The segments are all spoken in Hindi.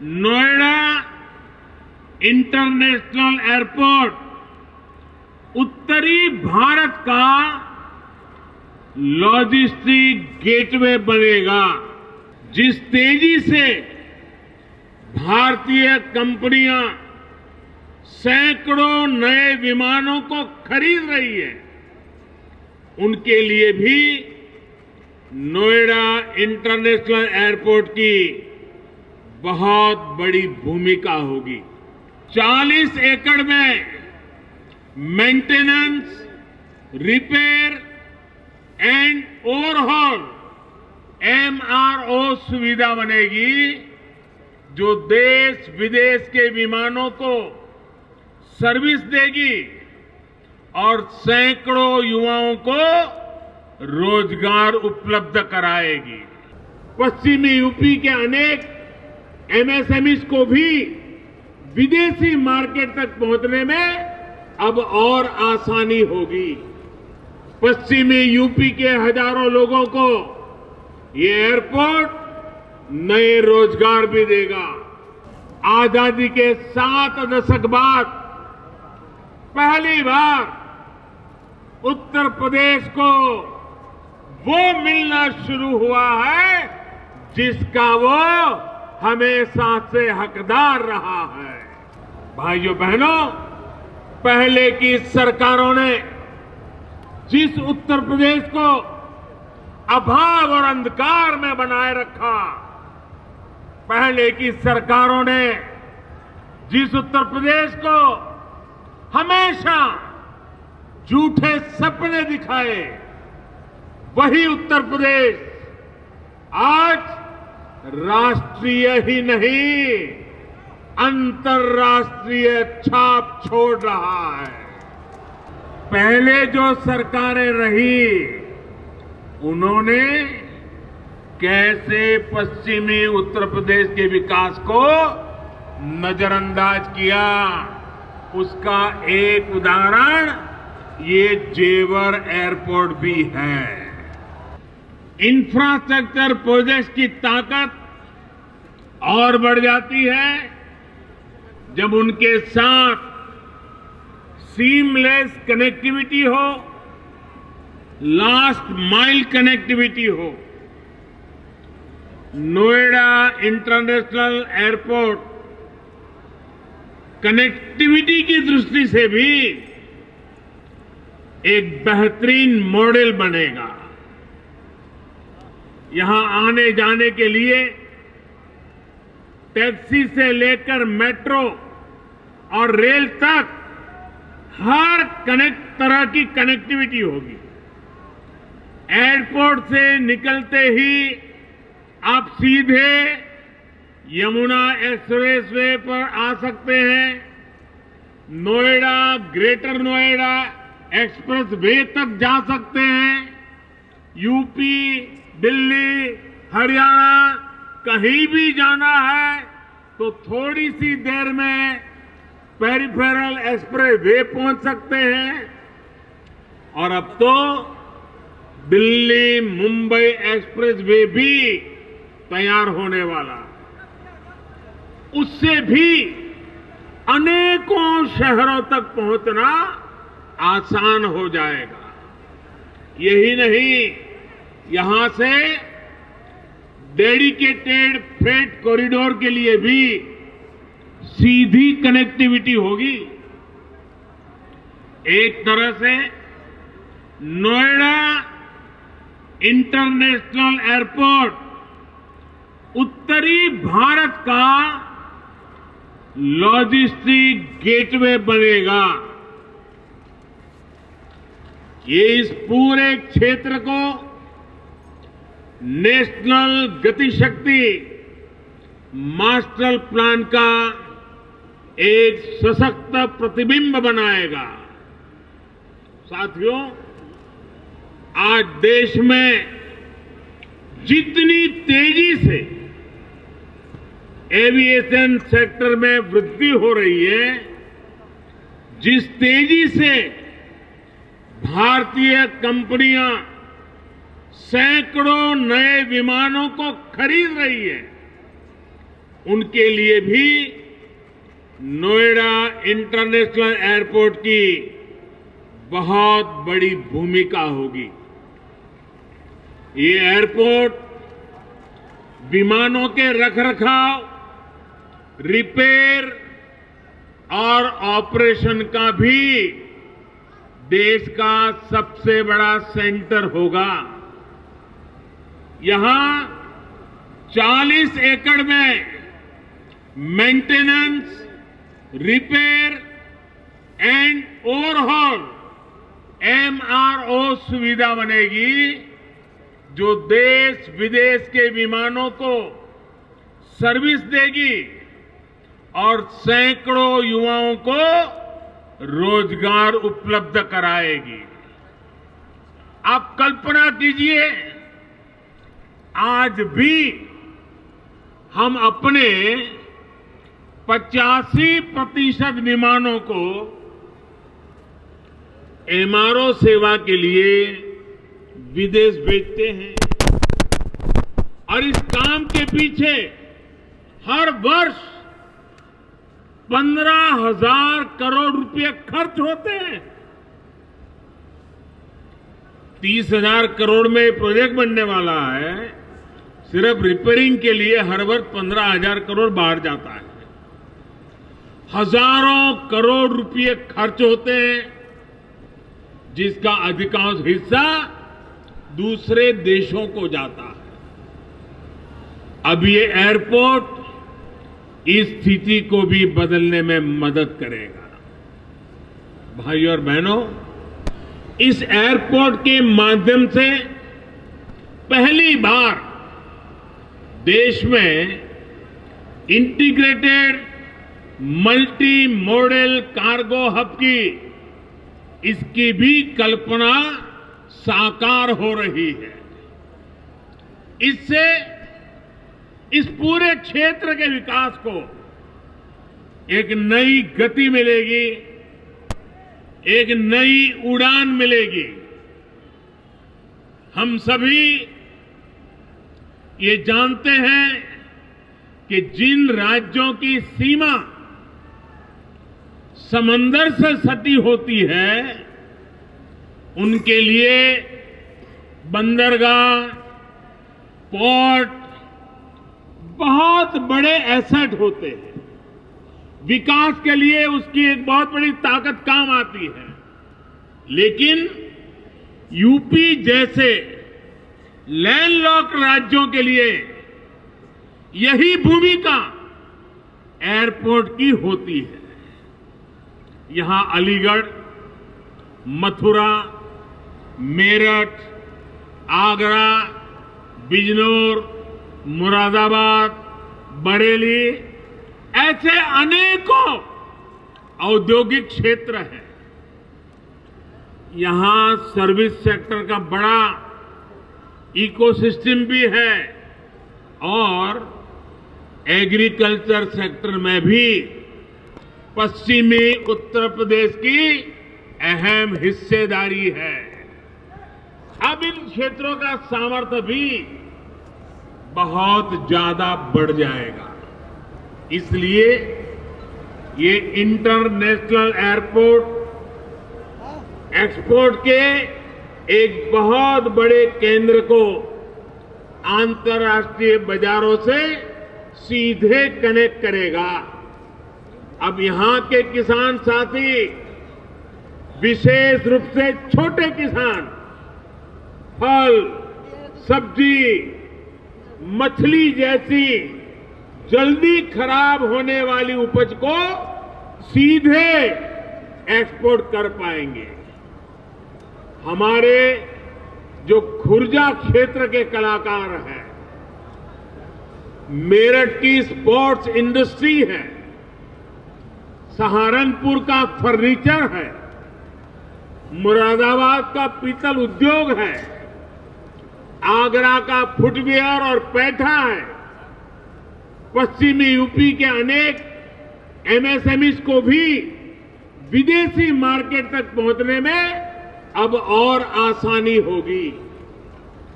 नोएडा इंटरनेशनल एयरपोर्ट उत्तरी भारत का लॉजिस्टिक गेटवे बनेगा। जिस तेजी से भारतीय कंपनियां सैकड़ों नए विमानों को खरीद रही है, उनके लिए भी नोएडा इंटरनेशनल एयरपोर्ट की बहुत बड़ी भूमिका होगी। 40 एकड़ में maintenance, repair and overhaul MRO सुविधा बनेगी, जो देश विदेश के विमानों को सर्विस देगी और सैकड़ों युवाओं को रोजगार उपलब्ध कराएगी। पश्चिमी यूपी के अनेक MSMEs को भी विदेशी मार्केट तक पहुंचने में अब और आसानी होगी। पश्चिमी यूपी के हजारों लोगों को ये एयरपोर्ट नए रोजगार भी देगा। आजादी के 7 दशक बाद पहली बार उत्तर प्रदेश को वो मिलना शुरू हुआ है जिसका वो हमेशा से हकदार रहा है। भाइयों बहनों, पहले की सरकारों ने जिस उत्तर प्रदेश को अभाव और अंधकार में बनाए रखा, पहले की सरकारों ने जिस उत्तर प्रदेश को हमेशा झूठे सपने दिखाए, वही उत्तर प्रदेश आज राष्ट्रीय ही नहीं, अंतर्राष्ट्रीय छाप छोड़ रहा है। पहले जो सरकारें रही, उन्होंने कैसे पश्चिमी उत्तर प्रदेश के विकास को नजरअंदाज किया, उसका एक उदाहरण ये जेवर एयरपोर्ट भी है। इंफ्रास्ट्रक्चर प्रोजेक्ट्स की ताकत और बढ़ जाती है जब उनके साथ सीमलेस कनेक्टिविटी हो, लास्ट माइल कनेक्टिविटी हो। नोएडा इंटरनेशनल एयरपोर्ट कनेक्टिविटी की दृष्टि से भी एक बेहतरीन मॉडल बनेगा। यहां आने जाने के लिए टैक्सी से लेकर मेट्रो और रेल तक हर तरह की कनेक्टिविटी होगी। एयरपोर्ट से निकलते ही आप सीधे यमुना एक्सप्रेस वे पर आ सकते हैं। Noida, greater Noida express way तक जा सकते हैं। यूपी, दिल्ली, हरियाणा कहीं भी जाना है तो थोड़ी सी देर में पेरिफेरल एक्सप्रेस वे पहुंच सकते हैं। और अब तो दिल्ली मुंबई एक्सप्रेस वे भी तैयार होने वाला, उससे भी अनेकों शहरों तक पहुंचना आसान हो जाएगा। यही नहीं, यहां से डेडिकेटेड फ्रेट कॉरिडोर के लिए भी सीधी कनेक्टिविटी होगी। एक तरह से नोएडा इंटरनेशनल एयरपोर्ट उत्तरी भारत का लॉजिस्टिक गेटवे बनेगा। ये इस पूरे क्षेत्र को नेशनल गतिशक्ति मास्टर प्लान का एक सशक्त प्रतिबिंब बनाएगा। साथियों, आज देश में जितनी तेजी से एविएशन सेक्टर में वृद्धि हो रही है, जिस तेजी से भारतीय कंपनियां सैकड़ों नए विमानों को खरीद रही है, उनके लिए भी नोएडा इंटरनेशनल एयरपोर्ट की बहुत बड़ी भूमिका होगी। ये एयरपोर्ट विमानों के रखरखाव, रिपेयर और ऑपरेशन का भी देश का सबसे बड़ा सेंटर होगा। यहां 40 एकड़ में maintenance, repair and overhaul MRO सुविधा बनेगी, जो देश विदेश के विमानों को सर्विस देगी और सैकड़ों युवाओं को रोजगार उपलब्ध कराएगी। आप कल्पना कीजिए, आज भी हम अपने 85% विमानों को MRO सेवा के लिए विदेश भेजते हैं और इस काम के पीछे हर वर्ष 15,000 करोड़ रुपए खर्च होते हैं। 30,000 करोड़ में प्रोजेक्ट बनने वाला है। सिर्फ रिपेयरिंग के लिए हर वर्ष 15,000 करोड़ बाहर जाता है। हजारों करोड़ रुपए खर्च होते हैं, जिसका अधिकांश हिस्सा दूसरे देशों को जाता है। अब ये एयरपोर्ट इस स्थिति को भी बदलने में मदद करेगा। भाइयों और बहनों, इस एयरपोर्ट के माध्यम से पहली बार देश में integrated multi modal cargo hub की इसकी भी कल्पना साकार हो रही है। इससे इस पूरे क्षेत्र के विकास को एक नई गति मिलेगी, एक नई उड़ान मिलेगी। हम सभी ये जानते हैं कि जिन राज्यों की सीमा समंदर से सटी होती है, उनके लिए बंदरगाह, पोर्ट बहुत बड़े एसेट होते हैं। विकास के लिए उसकी एक बहुत बड़ी ताकत काम आती है। लेकिन यूपी जैसे लैंडलॉक्ड राज्यों के लिए यही भूमिका एयरपोर्ट की होती है। यहां अलीगढ़, मथुरा, मेरठ, आगरा, बिजनौर, मुरादाबाद, बरेली ऐसे अनेकों औद्योगिक क्षेत्र हैं। यहां सर्विस सेक्टर का बड़ा इकोसिस्टम भी है और एग्रीकल्चर सेक्टर में भी पश्चिमी उत्तर प्रदेश की अहम हिस्सेदारी है। अब इन क्षेत्रों का सामर्थ्य भी बहुत ज्यादा बढ़ जाएगा। इसलिए ये इंटरनेशनल एयरपोर्ट एक्सपोर्ट के एक बहुत बड़े केंद्र को अंतर्राष्ट्रीय बाजारों से सीधे कनेक्ट करेगा। अब यहां के किसान साथी, विशेष रूप से छोटे किसान, फल, सब्जी, मछली जैसी जल्दी खराब होने वाली उपज को सीधे एक्सपोर्ट कर पाएंगे। हमारे जो खुर्जा क्षेत्र के कलाकार हैं, मेरठ की स्पोर्ट्स इंडस्ट्री है, सहारनपुर का फर्नीचर है, मुरादाबाद का पीतल उद्योग है, आगरा का फुटवियर और पैठा है, पश्चिमी यूपी के अनेक MSMEs को भी विदेशी मार्केट तक पहुंचने में अब और आसानी होगी।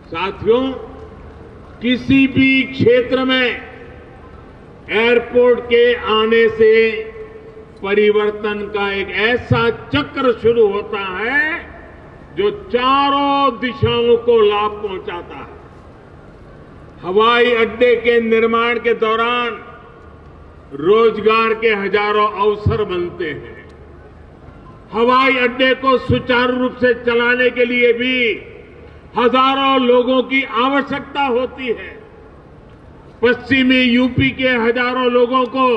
साथियों, किसी भी क्षेत्र में एयरपोर्ट के आने से परिवर्तन का एक ऐसा चक्र शुरू होता है जो चारों दिशाओं को लाभ पहुंचाता है। हवाई अड्डे के निर्माण के दौरान रोजगार के हजारों अवसर बनते हैं। हवाई अड्डे को सुचारू रूप से चलाने के लिए भी हजारों लोगों की आवश्यकता होती है। पश्चिमी यूपी के हजारों लोगों को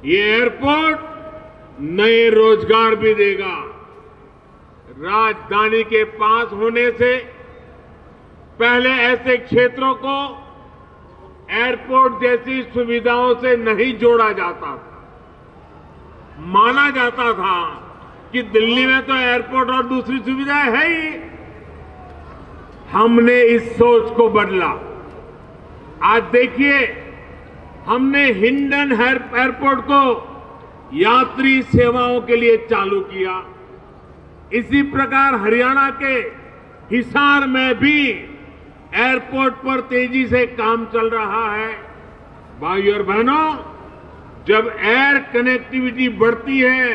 ये एयरपोर्ट नए रोजगार भी देगा। राजधानी के पास होने से पहले ऐसे क्षेत्रों को एयरपोर्ट जैसी सुविधाओं से नहीं जोड़ा जाता था। माना जाता था कि दिल्ली में तो एयरपोर्ट और दूसरी सुविधाएं है ही। हमने इस सोच को बदला। आज देखिए, हमने हिंडन एयरपोर्ट को यात्री सेवाओं के लिए चालू किया। इसी प्रकार हरियाणा के हिसार में भी एयरपोर्ट पर तेजी से काम चल रहा है। भाइयों और बहनों, जब एयर कनेक्टिविटी बढ़ती है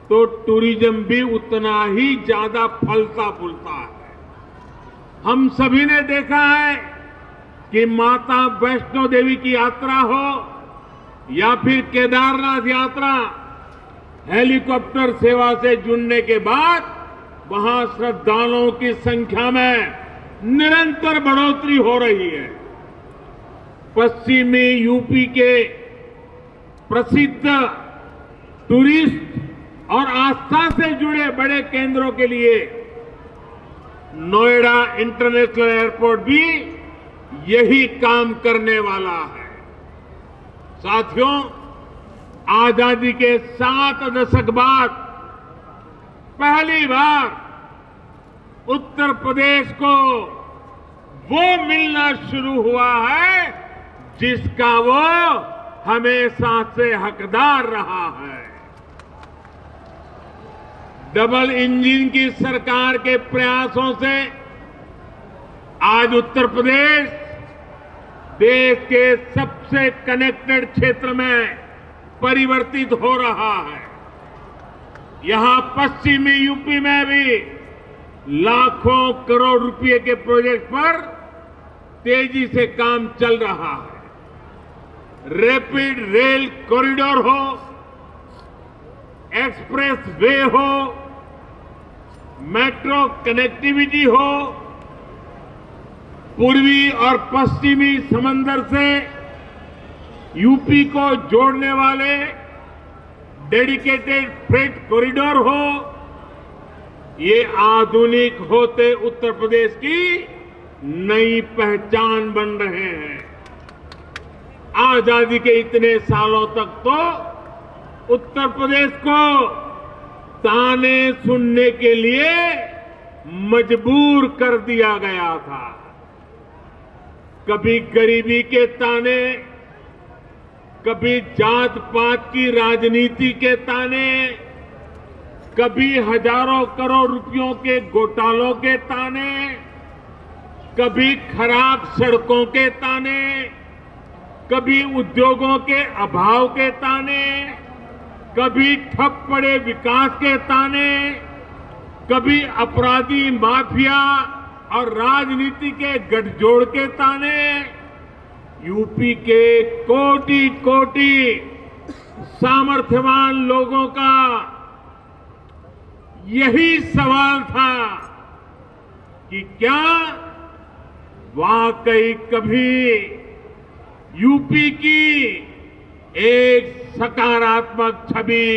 तो टूरिज्म भी उतना ही ज्यादा फलता फूलता है। हम सभी ने देखा है कि माता वैष्णो देवी की यात्रा हो या फिर केदारनाथ यात्रा, हेलीकॉप्टर सेवा से जुड़ने के बाद वहां श्रद्धालुओं की संख्या में निरंतर बढ़ोतरी हो रही है। पश्चिमी यूपी के प्रसिद्ध टूरिस्ट और आस्था से जुड़े बड़े केंद्रों के लिए नोएडा इंटरनेशनल एयरपोर्ट भी यही काम करने वाला है। साथियों, आजादी के 7 दशक बाद पहली बार उत्तर प्रदेश को वो मिलना शुरू हुआ है जिसका वो हमेशा से हकदार रहा है। डबल इंजन की सरकार के प्रयासों से आज उत्तर प्रदेश देश के सबसे कनेक्टेड क्षेत्र में परिवर्तित हो रहा है। यहां पश्चिमी यूपी में भी लाखों करोड़ रुपए के प्रोजेक्ट पर तेजी से काम चल रहा है। रैपिड रेल कॉरिडोर हो, एक्सप्रेस वे हो, मेट्रो कनेक्टिविटी हो, पूर्वी और पश्चिमी समंदर से यूपी को जोड़ने वाले डेडिकेटेड फ्रेट कॉरिडोर हो, ये आधुनिक होते उत्तर प्रदेश की नई पहचान बन रहे हैं। आजादी के इतने सालों तक तो उत्तर प्रदेश को ताने सुनने के लिए मजबूर कर दिया गया था। कभी गरीबी के ताने, कभी जात पात की राजनीति के ताने, कभी हजारों करोड़ रुपयों के घोटालों के ताने, कभी खराब सड़कों के ताने, कभी उद्योगों के अभाव के ताने, कभी ठप पड़े विकास के ताने, कभी अपराधी माफिया और राजनीति के गठजोड़ के ताने। यूपी के कोटि कोटि सामर्थ्यवान लोगों का यही सवाल था कि क्या वाकई कभी यूपी की एक सकारात्मक छवि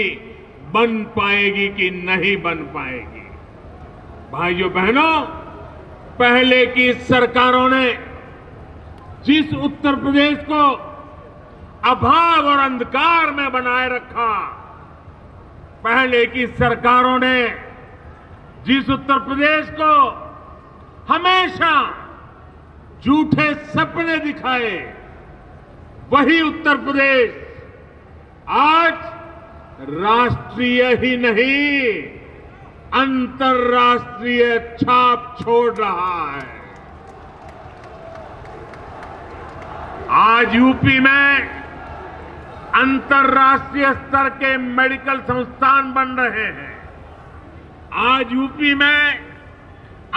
बन पाएगी कि नहीं बन पाएगी। भाइयों बहनों, पहले की सरकारों ने जिस उत्तर प्रदेश को अभाव और अंधकार में बनाए रखा, पहले की सरकारों ने जिस उत्तर प्रदेश को हमेशा झूठे सपने दिखाए, वही उत्तर प्रदेश आज राष्ट्रीय ही नहीं अंतर्राष्ट्रीय छाप छोड़ रहा है। आज यूपी में अंतर्राष्ट्रीय स्तर के मेडिकल संस्थान बन रहे हैं। आज यूपी में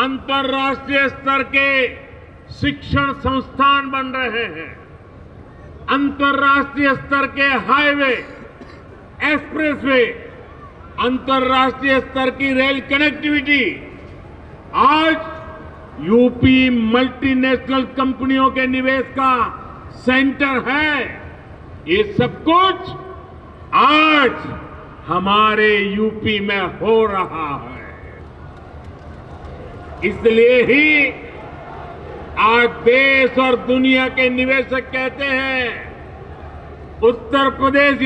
अंतर्राष्ट्रीय स्तर के शिक्षण संस्थान बन रहे हैं। अंतर्राष्ट्रीय स्तर के हाईवे, एक्सप्रेसवे, अंतर्राष्ट्रीय स्तर की रेल कनेक्टिविटी। आज यूपी मल्टीनेशनल कंपनियों के निवेश का सेंटर है। ये सब कुछ आज हमारे यूपी में हो रहा है। इसलिए ही आज देश और दुनिया के निवेशक कहते हैं उत्तर प्रदेश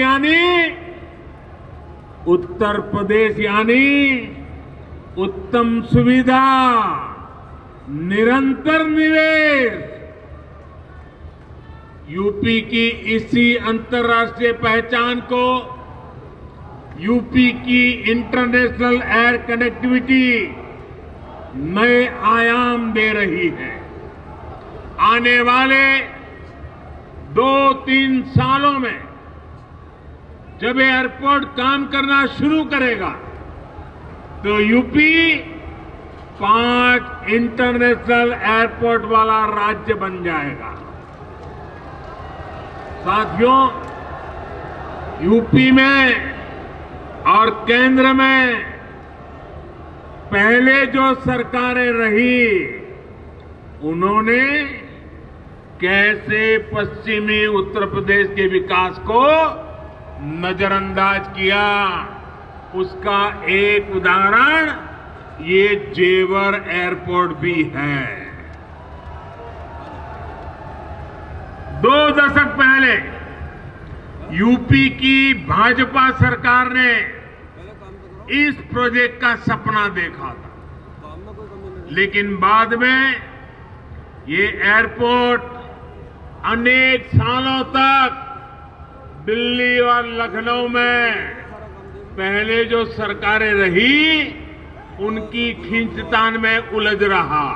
यानी उत्तम सुविधा, निरंतर निवेश। यूपी की इसी अंतर्राष्ट्रीय पहचान को यूपी की इंटरनेशनल एयर कनेक्टिविटी नए आयाम दे रही है। आने वाले 2-3 सालों में जब एयरपोर्ट काम करना शुरू करेगा तो यूपी 5 इंटरनेशनल एयरपोर्ट वाला राज्य बन जाएगा। साथियों, यूपी में और केंद्र में पहले जो सरकारें रही उन्होंने कैसे पश्चिमी उत्तर प्रदेश के विकास को नजरअंदाज किया, उसका एक उदाहरण ये जेवर एयरपोर्ट भी है। 2 दशक पहले यूपी की भाजपा सरकार ने इस प्रोजेक्ट का सपना देखा था, लेकिन बाद में ये एयरपोर्ट अनेक सालों तक दिल्ली और लखनऊ में पहले जो सरकारें रही उनकी खींचतान में उलझा रहा।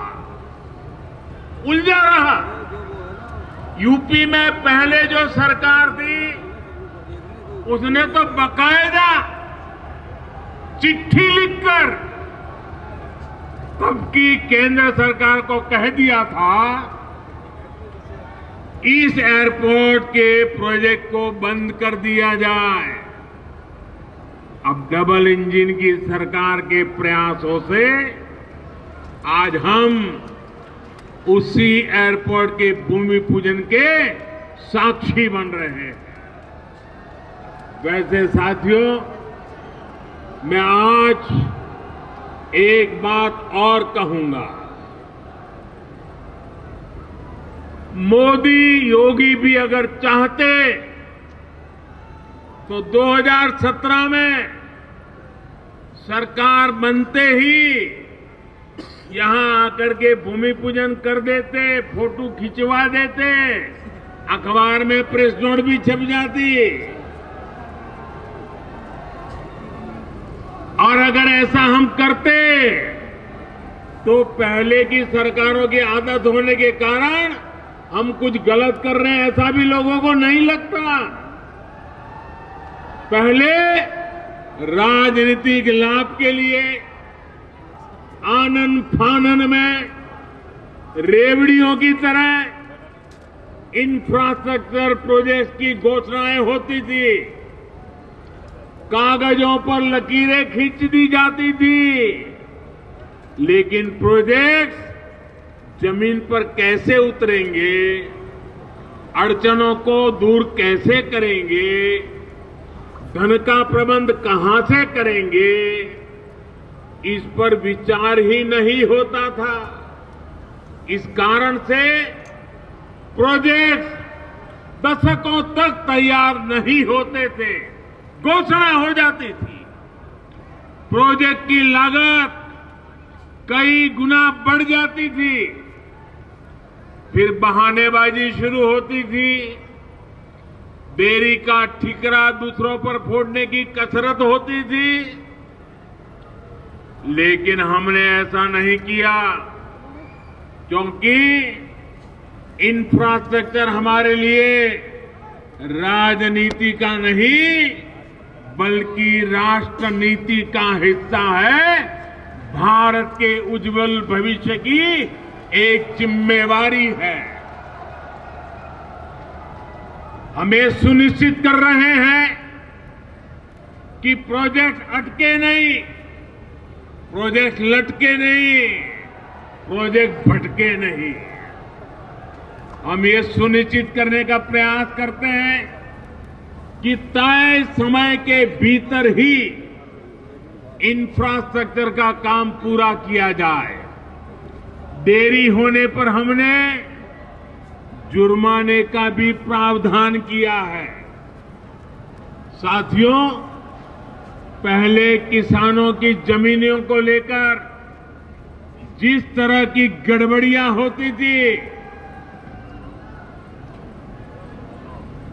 यूपी में पहले जो सरकार थी उसने तो बाकायदा चिट्ठी लिखकर तब की केंद्र सरकार को कह दिया था इस एयरपोर्ट के प्रोजेक्ट को बंद कर दिया जाए। अब डबल इंजन की सरकार के प्रयासों से आज हम उसी एयरपोर्ट के भूमि पूजन के साक्षी बन रहे हैं। वैसे साथियों, मैं आज एक बात और कहूंगा। मोदी योगी भी अगर चाहते तो 2017 में सरकार बनते ही यहां आकर के भूमि पूजन कर देते, फोटो खिंचवा देते, अखबार में प्रेस नोट भी छप जाती। और अगर ऐसा हम करते तो पहले की सरकारों की आदत होने के कारण हम कुछ गलत कर रहे हैं ऐसा भी लोगों को नहीं लगता। पहले राजनीतिक लाभ के लिए आनन फानन में रेवड़ियों की तरह इंफ्रास्ट्रक्चर प्रोजेक्ट की घोषणाएं होती थी, कागजों पर लकीरें खींच दी जाती थी, लेकिन प्रोजेक्ट जमीन पर कैसे उतरेंगे, अड़चनों को दूर कैसे करेंगे, धन का प्रबंध कहां से करेंगे, इस पर विचार ही नहीं होता था। इस कारण से प्रोजेक्ट दशकों तक तैयार नहीं होते थे, घोषणा हो जाती थी। प्रोजेक्ट की लागत कई गुना बढ़ जाती थी, फिर बहानेबाजी शुरू होती थी, देरी का ठिकरा दूसरों पर फोड़ने की कसरत होती थी। लेकिन हमने ऐसा नहीं किया, क्योंकि इंफ्रास्ट्रक्चर हमारे लिए राजनीति का नहीं बल्कि राष्ट्र नीति का हिस्सा है। भारत के उज्जवल भविष्य की एक जिम्मेवारी है। हम ये सुनिश्चित कर रहे हैं कि प्रोजेक्ट अटके नहीं, प्रोजेक्ट लटके नहीं, प्रोजेक्ट भटके नहीं। हम ये सुनिश्चित करने का प्रयास करते हैं कि तय समय के भीतर ही इंफ्रास्ट्रक्चर का काम पूरा किया जाए। देरी होने पर हमने जुर्माने का भी प्रावधान किया है। साथियों, पहले किसानों की जमीनों को लेकर जिस तरह की गड़बड़ियां होती थी,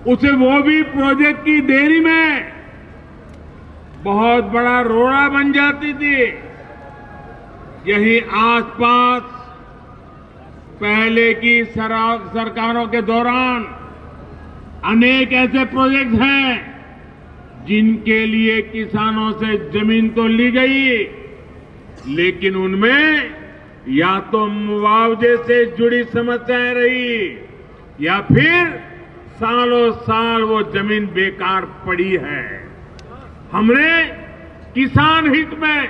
उसे वो भी प्रोजेक्ट की देरी में बहुत बड़ा रोड़ा बन जाती थी। यही आसपास पहले की सरकारों के दौरान अनेक ऐसे प्रोजेक्ट हैं जिनके लिए किसानों से जमीन तो ली गई, लेकिन उनमें या तो मुआवजे से जुड़ी समस्याएं रही या फिर सालों साल वो जमीन बेकार पड़ी है। हमने किसान हित में,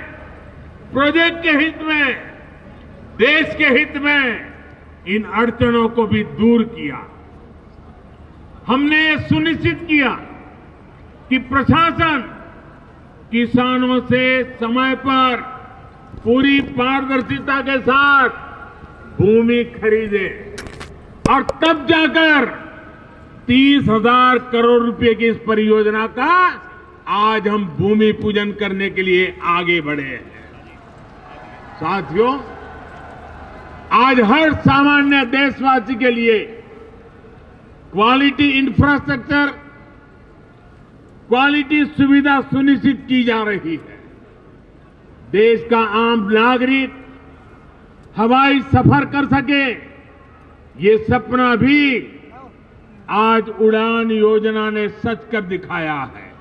प्रोजेक्ट के हित में, देश के हित में इन अड़चनों को भी दूर किया। हमने ये सुनिश्चित किया कि प्रशासन किसानों से समय पर पूरी पारदर्शिता के साथ भूमि खरीदे और तब जाकर 30,000 करोड़ रुपए की इस परियोजना का आज हम भूमि पूजन करने के लिए आगे बढ़े हैं। साथियों, आज हर सामान्य देशवासी के लिए क्वालिटी इंफ्रास्ट्रक्चर, क्वालिटी सुविधा सुनिश्चित की जा रही है। देश का आम नागरिक हवाई सफर कर सके, ये सपना भी आज उड़ान योजना ने सच कर दिखाया है।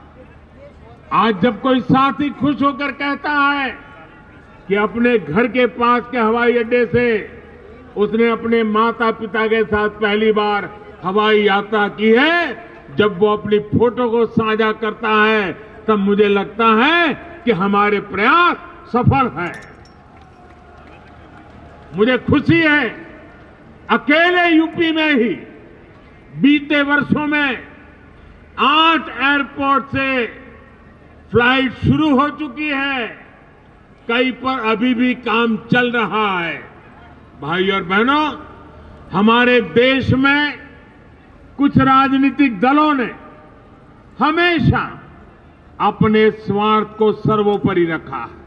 आज जब कोई साथी खुश होकर कहता है कि अपने घर के पास के हवाई अड्डे से उसने अपने माता पिता के साथ पहली बार हवाई यात्रा की है, जब वो अपनी फोटो को साझा करता है, तब मुझे लगता है कि हमारे प्रयास सफल हैं। मुझे खुशी है, अकेले यूपी में ही बीते वर्षों में 8 एयरपोर्ट से फ्लाइट शुरू हो चुकी है। कई पर अभी भी काम चल रहा है। भाई और बहनों, हमारे देश में कुछ राजनीतिक दलों ने हमेशा अपने स्वार्थ को सर्वोपरि रखा है।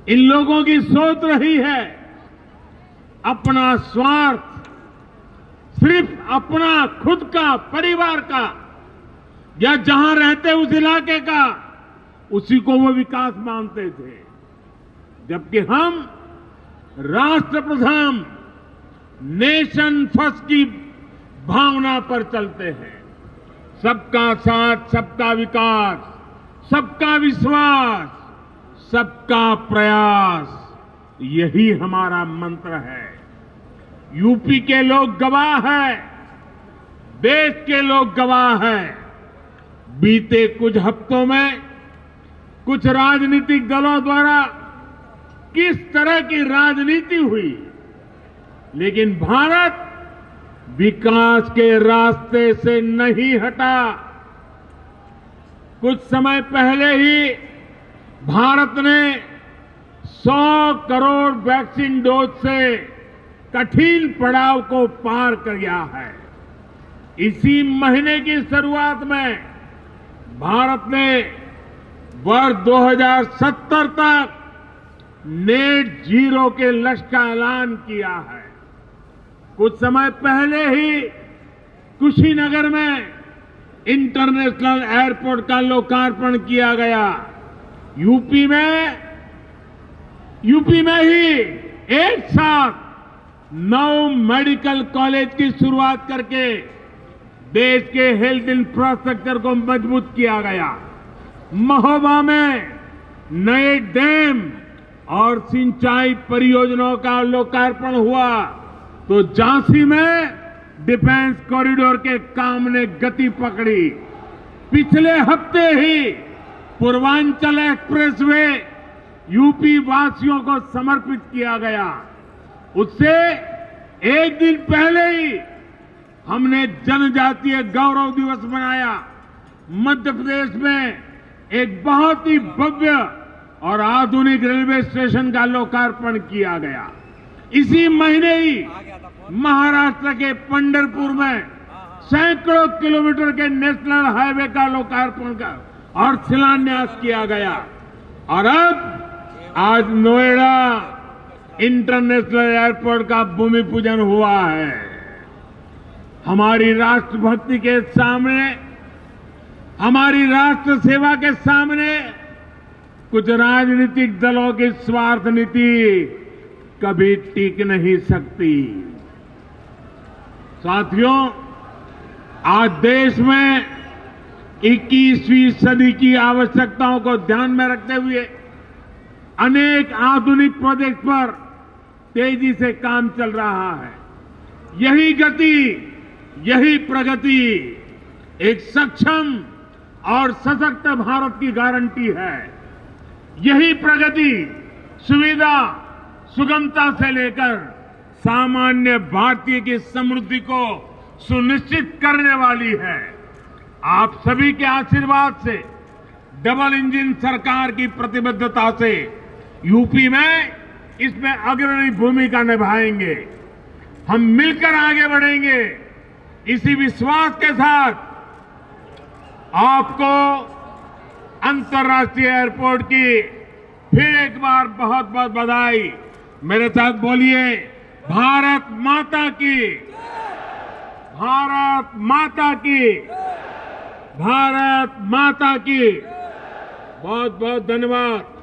इन लोगों की सोच रही है अपना स्वार्थ, सिर्फ अपना खुद का, परिवार का या जहां रहते उस इलाके का, उसी को वो विकास मानते थे। जबकि हम राष्ट्र प्रथम, नेशन फर्स्ट की भावना पर चलते हैं। सबका साथ, सबका विकास, सबका विश्वास, सबका प्रयास, यही हमारा मंत्र है। यूपी के लोग गवाह हैं, देश के लोग गवाह हैं। बीते कुछ हफ्तों में कुछ राजनीतिक दलों द्वारा किस तरह की राजनीति हुई, लेकिन भारत विकास के रास्ते से नहीं हटा। कुछ समय पहले ही भारत ने 100 करोड़ वैक्सीन डोज से कठिन पड़ाव को पार किया है। इसी महीने की शुरुआत में भारत ने वर्ष 2070 तक नेट जीरो के लक्ष्य का ऐलान किया है। कुछ समय पहले ही कुशीनगर में इंटरनेशनल एयरपोर्ट का लोकार्पण किया गया। यूपी में ही एक साथ 9 मेडिकल कॉलेज की शुरुआत करके देश के हेल्थ इंफ्रास्ट्रक्चर को मजबूत किया गया। महोबा में नए डैम और सिंचाई परियोजनाओं का लोकार्पण हुआ, तो झांसी में डिफेंस कॉरिडोर के काम ने गति पकड़ी। पिछले हफ्ते ही पूर्वांचल एक्सप्रेसवे यूपी वासियों को समर्पित किया गया। उससे एक दिन पहले ही हमने जनजातीय गौरव दिवस मनाया। मध्य प्रदेश में एक बहुत ही भव्य और आधुनिक रेलवे स्टेशन का लोकार्पण किया गया। इसी महीने ही महाराष्ट्र के पंढरपुर में सैकड़ों किलोमीटर के नेशनल हाईवे का लोकार्पण और शिलान्यास किया गया। और अब आज नोएडा इंटरनेशनल एयरपोर्ट का भूमि पूजन हुआ है। हमारी राष्ट्रभक्ति के सामने, हमारी राष्ट्र सेवा के सामने कुछ राजनीतिक दलों की स्वार्थ नीति कभी टिक नहीं सकती। साथियों, आज देश में 21वीं सदी की आवश्यकताओं को ध्यान में रखते हुए अनेक आधुनिक प्रोजेक्ट पर तेजी से काम चल रहा है। यही गति, यही प्रगति एक सक्षम और सशक्त भारत की गारंटी है। यही प्रगति सुविधा, सुगमता से लेकर सामान्य भारतीय की समृद्धि को सुनिश्चित करने वाली है। आप सभी के आशीर्वाद से, डबल इंजन सरकार की प्रतिबद्धता से यूपी में इसमें अग्रणी भूमिका निभाएंगे। हम मिलकर आगे बढ़ेंगे। इसी विश्वास के साथ आपको अंतर्राष्ट्रीय एयरपोर्ट की फिर एक बार बहुत बहुत बधाई। मेरे साथ बोलिए, भारत माता की, भारत माता की, भारत माता की। बहुत बहुत धन्यवाद।